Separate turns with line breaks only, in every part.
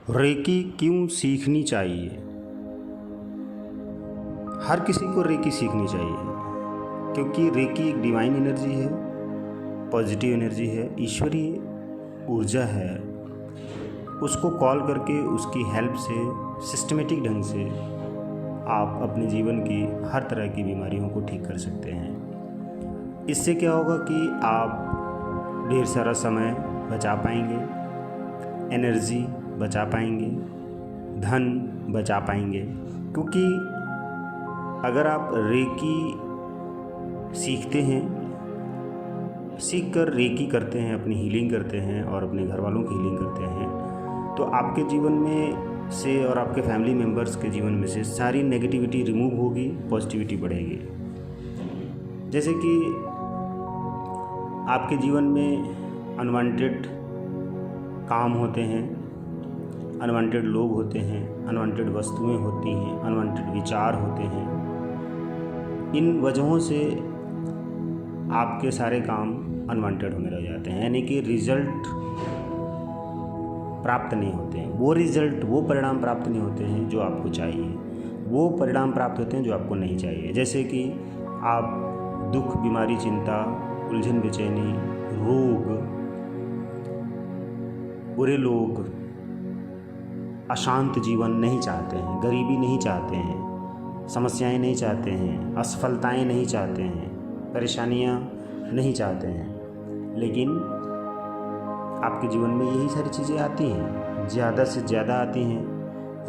Recce क्यों सीखनी चाहिए? हर किसी को रेकी सीखनी चाहिए, क्योंकि रेकी एक डिवाइन एनर्जी है, पॉजिटिव एनर्जी है, ईश्वरीय ऊर्जा है। उसको कॉल करके उसकी हेल्प से सिस्टमेटिक ढंग से आप अपने जीवन की हर तरह की बीमारियों को ठीक कर सकते हैं। इससे क्या होगा कि आप ढेर सारा समय बचा पाएंगे, एनर्जी बचा पाएंगे, धन बचा पाएंगे। क्योंकि अगर आप रेकी सीखते हैं, सीख कर रेकी करते हैं, अपनी हीलिंग करते हैं और अपने घर वालों की हीलिंग करते हैं, तो आपके जीवन में से और आपके फैमिली मेम्बर्स के जीवन में से सारी नेगेटिविटी रिमूव होगी, पॉजिटिविटी बढ़ेगी। जैसे कि आपके जीवन में अनवांटेड काम होते हैं, अनवांटेड लोग होते हैं, अनवांटेड वस्तुएं होती हैं, अनवांटेड विचार होते हैं। इन वजहों से आपके सारे काम अनवांटेड होने लग जाते हैं, यानी कि रिजल्ट प्राप्त नहीं होते हैं। वो परिणाम प्राप्त नहीं होते हैं就आपको चाहिए, वो परिणाम प्राप्त होते हैं जो आपको नहीं चाहिए। जैसे कि आप दुख, बीमारी, चिंता, उलझन, बेचैनी, रोग, बुरे लोग, अशांत जीवन नहीं चाहते हैं, गरीबी नहीं चाहते हैं, समस्याएं नहीं चाहते हैं, असफलताएं नहीं चाहते हैं, परेशानियां नहीं चाहते हैं। लेकिन आपके जीवन में यही सारी चीज़ें आती हैं, ज़्यादा से ज़्यादा आती हैं।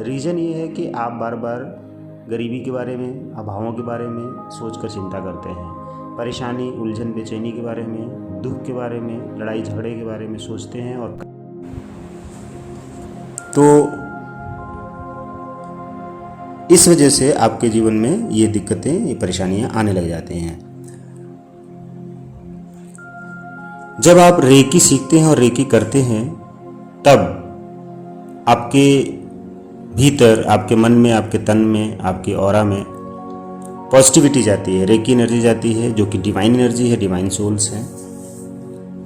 रीज़न ये है कि आप बार बार गरीबी के बारे में, अभावों के बारे में सोचकर चिंता करते हैं, परेशानी, उलझन, बेचैनी के बारे में, दुख के बारे में, लड़ाई झगड़े के बारे में सोचते हैं। और तो इस वजह से आपके जीवन में ये दिक्कतें, ये परेशानियां आने लग जाती हैं। जब आप रेकी सीखते हैं और रेकी करते हैं, तब आपके भीतर, आपके मन में, आपके तन में, आपके ऑरा में पॉजिटिविटी जाती है, रेकी एनर्जी जाती है, जो कि डिवाइन एनर्जी है, डिवाइन सोल्स हैं।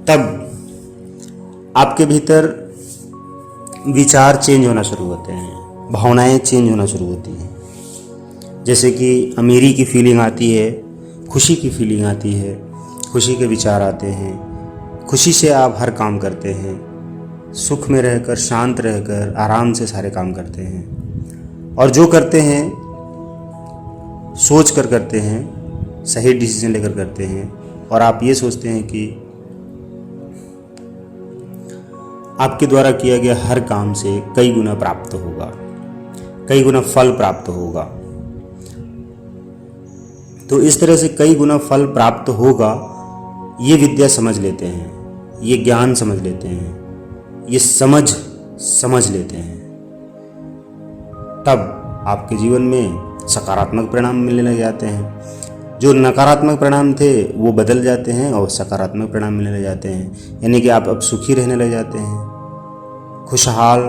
तब आपके भीतर विचार चेंज होना शुरू होते हैं, भावनाएं चेंज होना शुरू होती हैं। जैसे कि अमीरी की फीलिंग आती है, खुशी की फीलिंग आती है, खुशी के विचार आते हैं, खुशी से आप हर काम करते हैं, सुख में रहकर, शांत रहकर, आराम से सारे काम करते हैं। और जो करते हैं सोच कर करते हैं, सही डिसीजन लेकर करते हैं। और आप ये सोचते हैं कि आपके द्वारा किया गया हर काम से कई गुना प्राप्त होगा, कई गुना फल प्राप्त होगा। तो इस तरह से कई गुना फल प्राप्त होगा, ये विद्या समझ लेते हैं, ये ज्ञान समझ लेते हैं, ये समझ लेते हैं। तब आपके जीवन में सकारात्मक परिणाम मिलने लग जाते हैं। जो नकारात्मक परिणाम थे वो बदल जाते हैं और सकारात्मक परिणाम मिलने लग जाते हैं। यानी कि आप अब सुखी रहने लग जाते हैं, खुशहाल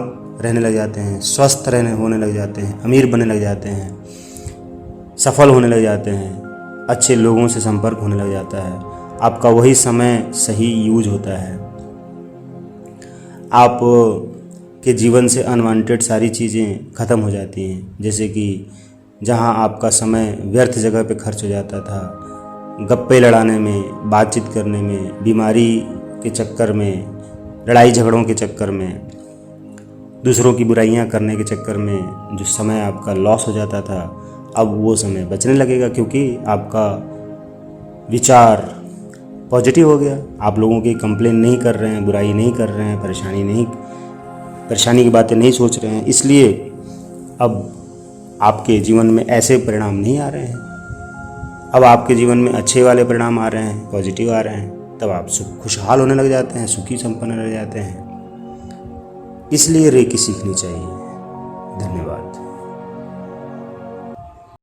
रहने लग जाते हैं, स्वस्थ होने लग जाते हैं, अमीर बनने लग जाते हैं, सफल होने लग जाते हैं, अच्छे लोगों से संपर्क होने लग जाता है। आपका वही समय सही यूज होता है। आप के जीवन से अनवांटेड सारी चीज़ें ख़त्म हो जाती हैं। जैसे कि जहां आपका समय व्यर्थ जगह पे खर्च हो जाता था, गप्पे लड़ाने में, बातचीत करने में, बीमारी के चक्कर में, लड़ाई झगड़ों के चक्कर में, दूसरों की बुराइयां करने के चक्कर में जो समय आपका लॉस हो जाता था, अब वो समय बचने लगेगा, क्योंकि आपका विचार पॉजिटिव हो गया। आप लोगों की कंप्लेन नहीं कर रहे हैं, बुराई नहीं कर रहे हैं, परेशानी की बातें नहीं सोच रहे हैं। इसलिए अब आपके जीवन में ऐसे परिणाम नहीं आ रहे हैं। अब आपके जीवन में अच्छे वाले परिणाम आ रहे हैं, पॉजिटिव आ रहे हैं। तब आप खुशहाल होने लग जाते हैं, सुखी संपन्न लग जाते हैं। इसलिए रेकी सीखनी चाहिए। धन्यवाद।